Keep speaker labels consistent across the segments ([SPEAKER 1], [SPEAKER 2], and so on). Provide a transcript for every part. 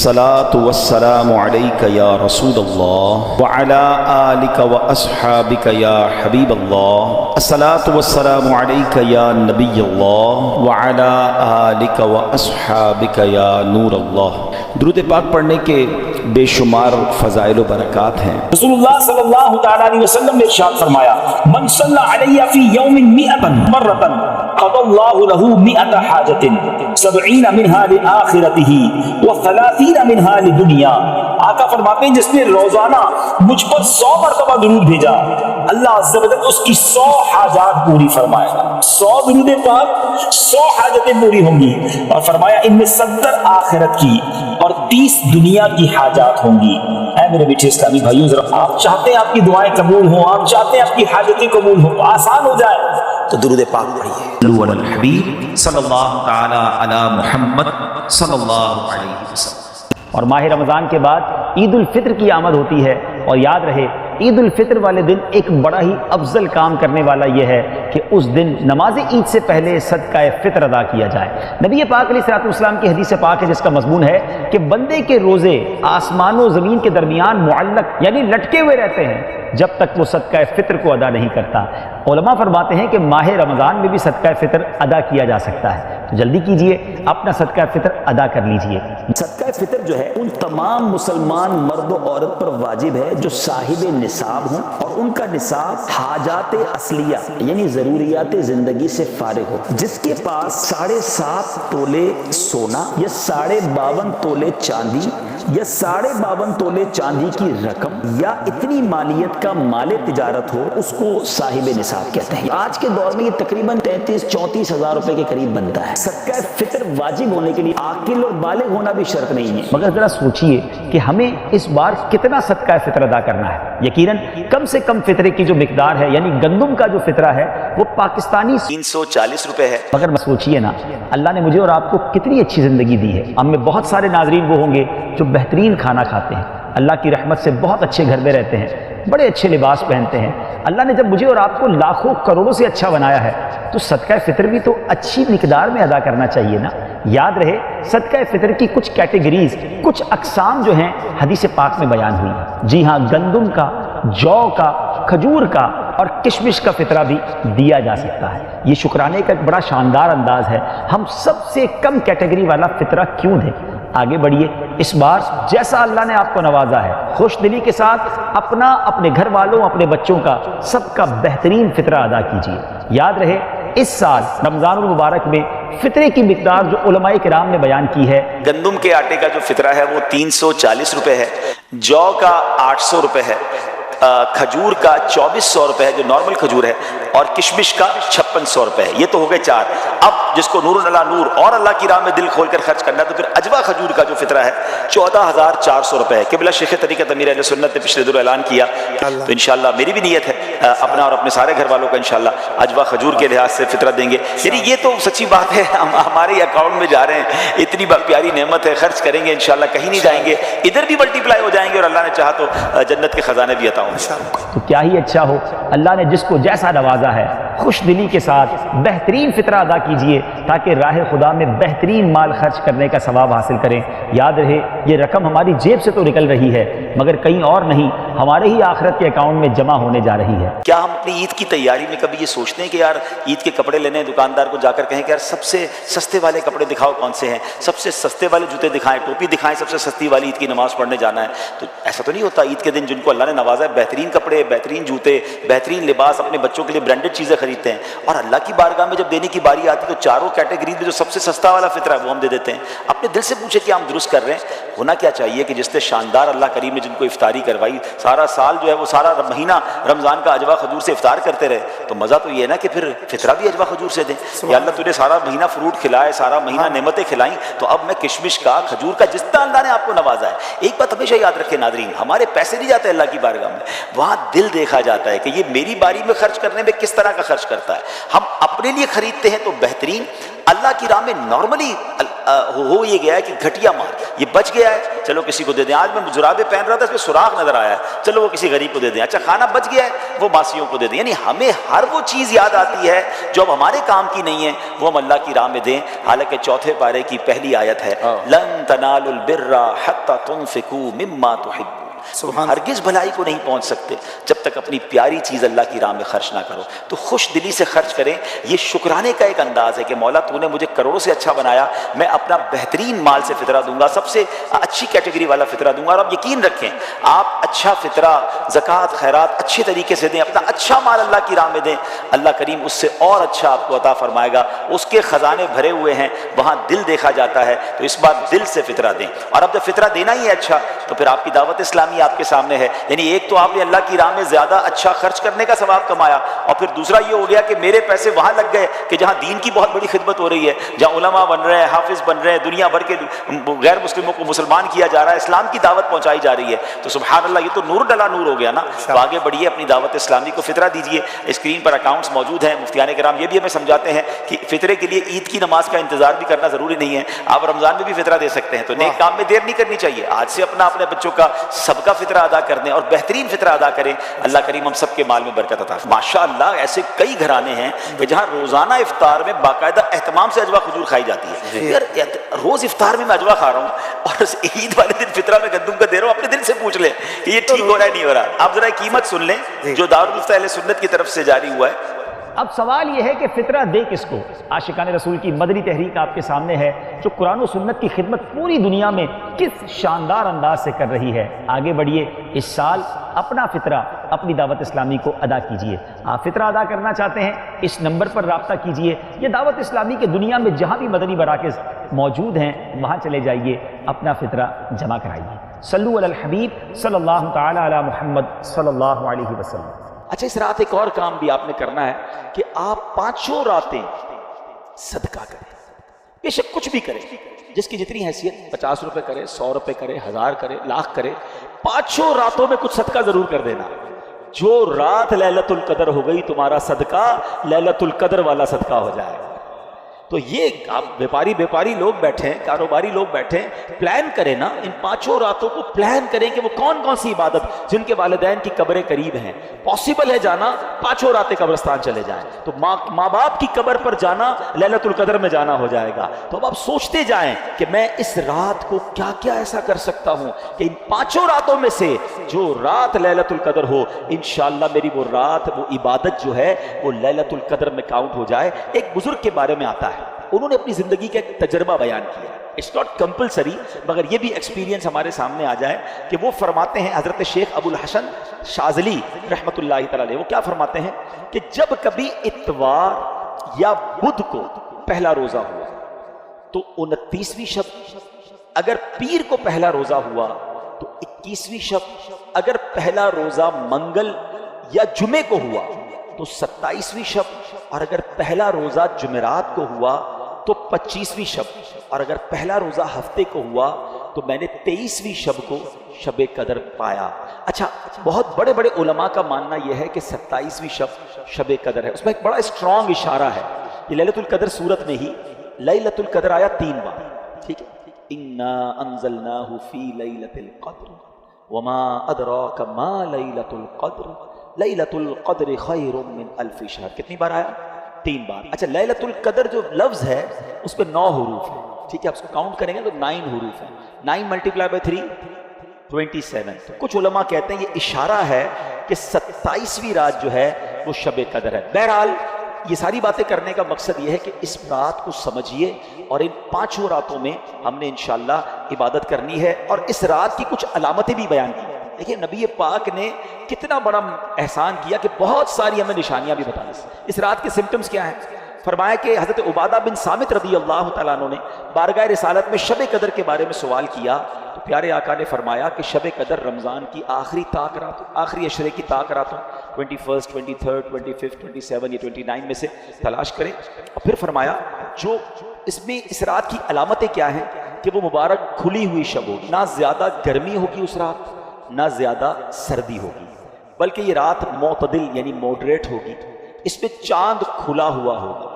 [SPEAKER 1] الصلاة والسلام عليك يا رسول الله وعلى آلك وأصحابك يا حبيب الله. الصلاة والسلام عليك يا نبي الله وعلى آلك وأصحابك يا نور الله. درود پاک پڑھنے کے بے شمار فضائل و برکات ہیں.
[SPEAKER 2] رسول اللہ صلی اللہ تعالی علیہ وسلم نے ارشاد فرمایا: من صلی علی فی یوم 100 مرۃ قضى اللہ له 100 حاجۃ 70 منها لآخرتہ و30 منها لدنیا. آقا فرماتے ہیں جس نے روزانہ مجھ پر 100 مرتبہ درود بھیجا، اللہ عز و جل اس کی 100 حاجات پوری فرمائے گا. 100 درود پاک 100 حاجتیں پوری ہوں گی، اور فرمایا ان میں 70 آخرت کی اور 30 دنیا کی حاجات ہوں گی. اے میرے میٹھے اسلامی بھائیوں، ذرا آپ چاہتے ہیں آپ کی دعائیں قبول ہوں، آپ چاہتے ہیں آپ کی حاجتیں قبول ہوں، آسان ہو جائے تو درود پاک پڑھیے.
[SPEAKER 3] صلو علی الحبیب صلی اللہ تعالی علی محمد صلی اللہ علیہ وسلم.
[SPEAKER 4] اور ماہ رمضان کے بعد عید الفطر کی آمد ہوتی ہے، اور یاد رہے عید الفطر والے دن ایک بڑا ہی افضل کام کرنے والا یہ ہے کہ اس دن نماز عید سے پہلے صدقہ فطر ادا کیا جائے. نبی پاک علیہ الصلوۃ والسلام کی حدیث پاک ہے جس کا مضمون ہے کہ بندے کے روزے آسمان و زمین کے درمیان معلق یعنی لٹکے ہوئے رہتے ہیں جب تک وہ صدقہ فطر کو ادا نہیں کرتا. علماء فرماتے ہیں کہ ماہ رمضان میں بھی صدقہ فطر ادا کیا جا سکتا ہے، تو جلدی کیجئے اپنا صدقہ فطر ادا کر لیجئے.
[SPEAKER 5] صدقہ فطر جو ہے ان تمام مسلمان مرد و عورت پر واجب ہے جو صاحب نصاب ہوں اور ان کا نصاب حاجات اصلیہ یعنی ضروریات زندگی سے فارغ ہو. جس کے پاس 7.5 تولے سونا یا 52.5 تولے چاندی یا 52.5 تولے چاندی کی رقم یا اتنی مالیت کا مال تجارت ہو، اس کو صاحب نصاب کہتے ہیں. آج کے دور میں یہ تقریباً 33-34 ہزار روپے کے قریب بنتا ہے. صدقہ فطر واجب ہونے کے لیے عاقل اور بالغ ہونا بھی شرط نہیں ہے.
[SPEAKER 4] مگر ذرا سوچئے کہ ہمیں اس بار کتنا صدقہ فطر ادا کرنا ہے. یقیناً کم سے کم فطرے کی جو مقدار ہے یعنی گندم کا جو فطرہ ہے وہ پاکستانی
[SPEAKER 1] 340 روپے ہے.
[SPEAKER 4] مگر سوچئے نا، اللہ نے مجھے اور آپ کو کتنی اچھی زندگی دی ہے. ہم میں بہت سارے ناظرین وہ ہوں گے جو بہترین کھانا کھاتے ہیں، اللہ کی رحمت سے بہت اچھے گھر میں رہتے ہیں، بڑے اچھے لباس پہنتے ہیں. اللہ نے جب مجھے اور آپ کو لاکھوں کروڑوں سے اچھا بنایا ہے تو صدقہ فطر بھی تو اچھی مقدار میں ادا کرنا چاہیے نا. یاد رہے صدقہ فطر کی کچھ کیٹیگریز، کچھ اقسام جو ہیں حدیث پاک میں بیان ہوئی ہیں. جی ہاں، گندم کا، جو کا، کھجور کا اور کشمش کا فطرہ بھی دیا جا سکتا ہے. یہ شکرانے کا ایک بڑا شاندار انداز ہے. ہم سب سے کم کیٹیگری والا فطرہ کیوں دیں؟ آگے بڑھیے. اس بار جیسا اللہ نے آپ کو نوازا ہے خوش دلی کے ساتھ اپنا، اپنے گھر والوں، اپنے بچوں کا، سب کا بہترین فطرہ ادا کیجیے. یاد رہے اس سال رمضان المبارک میں فطرے کی مقدار جو علماء کرام نے بیان کی ہے،
[SPEAKER 1] گندم کے آٹے کا جو فطرہ ہے وہ 340 روپے ہے، جو کا 800 روپے ہے، کھجور کا 2400 روپے ہے جو نارمل کھجور ہے، اور کشمش کا 5600 روپے ہے. یہ تو ہو گئے 4. اب جس کو نور اللہ نور اور اللہ کی راہ میں دل کھول کر خرچ کرنا ہے تو پھر اجوا کھجور کا جو فطرہ ہے 14400 روپے ہے. قبلہ شیخ طریقت امیر اہل سنت نے پچھلے دور اعلان کیا، تو انشاءاللہ میری بھی نیت ہے اپنا اور اپنے سارے گھر والوں کا انشاءاللہ اجوا کھجور کے لحاظ سے فطرہ دیں گے. یعنی یہ تو سچی بات ہے، ہمارے اکاؤنٹ میں جا رہے ہیں، اتنی پیاری نعمت ہے، خرچ کریں گے انشاءاللہ کہیں نہیں جائیں گے، ادھر بھی ملٹی پلائی ہو جائیں گے، اور اللہ نے چاہا تو جنت کے خزانے بھی عطا ہوں گے.
[SPEAKER 4] تو کیا ہی اچھا ہو. اللہ نے جس کو جیسا نوازا ہے خوش دلی کے ساتھ بہترین فطرہ ادا کیجئے تاکہ راہ خدا میں بہترین مال خرچ کرنے کا ثواب حاصل کریں. یاد رہے یہ رقم ہماری جیب سے تو نکل رہی ہے مگر کہیں اور نہیں، ہمارے ہی آخرت کے اکاؤنٹ میں جمع ہونے جا رہی ہے.
[SPEAKER 1] کیا ہم اپنی عید کی تیاری میں کبھی یہ سوچتے ہیں کہ یار عید کے کپڑے لینے دکاندار کو جا کر کہیں کہ یار سب سے سستے والے کپڑے دکھاؤ کون سے ہیں، سب سے سستے والے جوتے دکھائیں، ٹوپی دکھائیں، سب سے سستی والی عید کی نماز پڑھنے جانا ہے؟ تو ایسا تو نہیں ہوتا. عید کے دن جن کو اللہ نے نوازا ہے بہترین کپڑے، بہترین جوتے، بہترین لباس، اپنے بچوں کے لیے برانڈڈ چیزیں خریدتے ہیں، اور اللہ کی بارگاہ میں جب دینے کی باری آتی ہے تو چاروں کیٹیگریز میں جو سب سے سستا والا فطرہ ہے وہ ہم دے دیتے ہیں. اپنے دل سے پوچھے کہ ہم درست کر رہے ہیں؟ ہونا کیا چاہیے کہ جس نے شاندار اللہ کریم نے جن کو افطاری کروائی، سارا سال جو ہے وہ سارا مہینہ رمضان کا اجوا کھجور سے افطار کرتے رہے، تو مزہ تو یہ ہے نا کہ پھر فطرہ بھی اجوا کھجور سے دیں. یا اللہ تجھے سارا مہینہ فروٹ کھلائے، سارا مہینہ نعمتیں کھلائیں، تو اب میں کشمش کا، کھجور کا، جس طرح اللہ نے آپ کو نوازا ہے. ایک بات ہمیشہ یاد رکھے ناظرین، ہمارے پیسے نہیں جاتے اللہ کی بارگاہ میں، وہاں دل دیکھا جاتا ہے کہ یہ میری باری میں خرچ کرنے میں کس طرح کا خرچ کرتا ہے. ہم اپنے لیے خریدتے ہیں تو بہترین، اللہ کی راہ میں نارملی ہو یہ گیا ہے کہ گھٹیا مال یہ بچ گیا ہے، چلو کسی کو دے دیں. آج میں جرابے پہن رہا تھا، اس میں سوراخ نظر آیا ہے، چلو وہ کسی غریب کو دے دیں. اچھا کھانا بچ گیا ہے، وہ ماسیوں کو دے دیں. یعنی ہمیں ہر وہ چیز یاد آتی ہے جو اب ہمارے کام کی نہیں ہے، وہ ہم اللہ کی راہ میں دیں. حالانکہ چوتھے پارے کی پہلی آیت ہے لن تنالوا البر حتى تنفقوا مما تحبون. ہرگز بھلائی کو نہیں پہنچ سکتے جب تک اپنی پیاری چیز اللہ کی راہ میں خرچ نہ کرو. تو خوش دلی سے خرچ کریں. یہ شکرانے کا ایک انداز ہے کہ مولا تو نے مجھے کروڑوں سے اچھا بنایا، میں اپنا بہترین مال سے فطرہ دوں گا، سب سے اچھی کیٹیگری والا فطرہ دوں گا. اور آپ یقین رکھیں آپ اچھا فطرہ، زکوٰۃ، خیرات اچھے طریقے سے دیں، اپنا اچھا مال اللہ کی راہ میں دیں، اللہ کریم اس سے اور اچھا آپ کو عطا فرمائے گا. اس کے خزانے بھرے ہوئے ہیں، وہاں دل دیکھا جاتا ہے. تو اس بار دل سے فطرہ دیں. اور اب جب فطرہ دینا ہی ہے اچھا، تو پھر آپ کی دعوت اسلامی آپ کے سامنے ہے. یعنی ایک تو آپ نے اللہ کی راہ میں زیادہ اچھا خرچ کرنے کا ثواب کمایا، اور پھر دوسرا یہ ہو گیا کہ میرے پیسے وہاں لگ گئے کہ جہاں دین کی بہت بڑی خدمت ہو رہی ہے، جہاں علماء بن رہے ہیں، حافظ بن رہے ہیں، دنیا بھر کے غیر مسلموں کو مسلمان کیا جا رہا ہے، اسلام کی دعوت پہنچائی جا رہی ہے. تو سبحان اللہ، یہ تو نور ڈلا نور ہو گیا نا. تو آگے بڑھیے، اپنی دعوت اسلامی کو فطرہ دیجیے. اسکرین پر اکاؤنٹس موجود ہیں. مفتیان کرام یہ بھی ہمیں سمجھاتے ہیں کہ فطرے کے لیے عید کی نماز کا انتظار بھی کرنا ضروری نہیں ہے، آپ رمضان میں بھی فطرہ دے سکتے ہیں. تو نیک کام میں دیر نہیں کرنی چاہیے. آج سے اپنے بچوں کا سب کا فطرہ ادا کر دیں اور بہترین فطرہ ادا کریں. اللہ کریم ہم سب کے مال میں برکت عطا. ماشاء اللہ ایسے کئی گھرانے ہیں کہ جہاں روزانہ افطار میں باقاعدہ اہتمام سے اجوا کھجور کھائی جاتی ہے. یار روز افطار میں اجوا کھا رہا ہوں اور عید والے دن فطرہ میں گندم کا دے رہا ہوں. اپنے دل سے پوچھ لیں کہ یہ ٹھیک ہو رہا ہے نہیں ہو رہا. آپ ذرا قیمت سن لیں جو دارالفتہ اہل سنت کی طرف سے جاری ہوا ہے.
[SPEAKER 4] اب سوال یہ ہے کہ فطرہ دے کس کو؟ عاشقان رسول کی مدنی تحریک آپ کے سامنے ہے جو قرآن و سنت کی خدمت پوری دنیا میں کس شاندار انداز سے کر رہی ہے. آگے بڑھیے، اس سال اپنا فطرہ اپنی دعوت اسلامی کو ادا کیجیے. آپ فطرہ ادا کرنا چاہتے ہیں، اس نمبر پر رابطہ کیجیے. یہ دعوت اسلامی کے دنیا میں جہاں بھی مدنی مراکز موجود ہیں وہاں چلے جائیے، اپنا فطرہ جمع کرائیے. صلو علی الحبیب صلی اللہ تعالی علی محمد صلی اللہ علیہ وسلم.
[SPEAKER 1] اچھا اس رات ایک اور کام بھی آپ نے کرنا ہے کہ آپ 5 راتیں صدقہ کریں. بے شک کچھ بھی کریں، جس کی جتنی حیثیت، 50 روپے کرے، 100 روپے کرے، 1000 کرے، لاکھ کرے، 5 راتوں میں کچھ صدقہ ضرور کر دینا. جو رات لیلۃ القدر ہو گئی تمہارا صدقہ لیلۃ القدر والا صدقہ ہو جائے گا. تو یہ آپ بیپاری لوگ بیٹھے ہیں، کاروباری لوگ بیٹھے ہیں، پلان کریں نا. ان 5 راتوں کو پلان کریں کہ وہ کون کون سی عبادت، جن کے والدین کی قبریں قریب ہیں، پاسبل ہے جانا، 5 راتیں قبرستان چلے جائیں. تو ماں باپ کی قبر پر جانا لیلۃ القدر میں جانا ہو جائے گا. تو اب آپ سوچتے جائیں کہ میں اس رات کو کیا کیا ایسا کر سکتا ہوں کہ ان 5 راتوں میں سے جو رات لیلۃ القدر ہو، انشاءاللہ میری وہ رات، وہ عبادت جو ہے وہ لیلۃ القدر میں کاؤنٹ ہو جائے. ایک بزرگ کے بارے میں آتا ہے، انہوں نے اپنی زندگی کا ایک تجربہ بیان کیا. اٹس ناٹ کمپلسری، مگر یہ بھی ایکسپیرینس ہمارے سامنے آ جائے کہ وہ فرماتے ہیں، حضرت شیخ ابو الحسن شاذلی رحمۃ اللہ تعالی علیہ، وہ کیا فرماتے ہیں کہ جب کبھی اتوار یا بدھ کو پہلا روزہ ہوا تو 29ویں شب، اگر پیر کو پہلا روزہ ہوا تو 21ویں شب، اگر پہلا روزہ منگل یا جمعے کو ہوا تو 27ویں شب، اور اگر پہلا روزہ جمعرات کو ہوا تو 25ویں شب، اور اگر پہلا روزہ ہفتے کو ہوا تو میں نے 23ویں شب کو شب قدر پایا. اچھا بہت بڑے بڑے علماء کا ماننا یہ ہے کہ 27ویں شب قدر ہے. اس میں ایک بڑا اسٹرانگ اشارہ ہے. یہ لیلۃ القدر سورت میں ہی لیلۃ القدر آیا 3 بار، ٹھیک ہے. انا انزلناہ فی لیلۃ القدر وما ادراک ما لیلۃ القدر لیلۃ القدر خیر من الف شہر. کتنی بار آیا؟ 3 بار. اچھا لیلۃ القدر جو لفظ ہے اس پہ 9 حروف ہیں، ٹھیک ہے. آپ اس کو کاؤنٹ کریں گے تو 9 حروف ہیں. 9 × 3 27. تو کچھ علماء کہتے ہیں یہ اشارہ ہے کہ 27ویں رات جو ہے وہ شب قدر ہے. بہرحال یہ ساری باتیں کرنے کا مقصد یہ ہے کہ اس رات کو سمجھیے، اور ان 5 راتوں میں ہم نے انشاءاللہ عبادت کرنی ہے. اور اس رات کی کچھ علامتیں بھی بیان کی. دیکھیں نبی پاک نے کتنا بڑا احسان کیا کہ بہت ساری ہمیں نشانیاں بھی بتا دی. اس رات کے سمٹمز کیا ہیں؟ فرمایا کہ حضرت عبادہ بن صامت رضی اللہ تعالیٰ عنہ نے بارگاہ رسالت میں شب قدر کے بارے میں سوال کیا تو پیارے آقا نے فرمایا کہ شب قدر رمضان کی آخری راتوں، آخری عشرے کی راتوں 21 23 25 27 یا 29 میں سے تلاش کریں. اور پھر فرمایا جو اس رات کی علامتیں کیا ہیں کہ وہ مبارک کھلی ہوئی شب ہو، نہ زیادہ گرمی ہوگی اس رات نہ زیادہ سردی ہوگی، بلکہ یہ رات معتدل یعنی ماڈریٹ ہوگی. اس میں چاند کھلا ہوا ہوگا،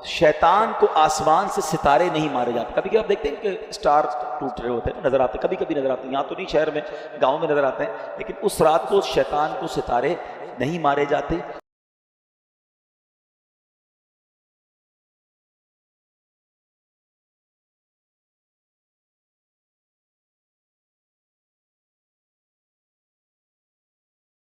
[SPEAKER 1] شیطان کو آسمان سے ستارے نہیں مارے جاتے. کبھی کبھی آپ دیکھتے ہیں کہ اسٹار ٹوٹ رہے ہوتے ہیں, نظر آتے ہیں, کبھی کبھی نظر آتے ہیں, یہاں تو نہیں شہر میں, گاؤں میں نظر آتے ہیں, لیکن اس رات کو شیطان کو ستارے نہیں مارے جاتے.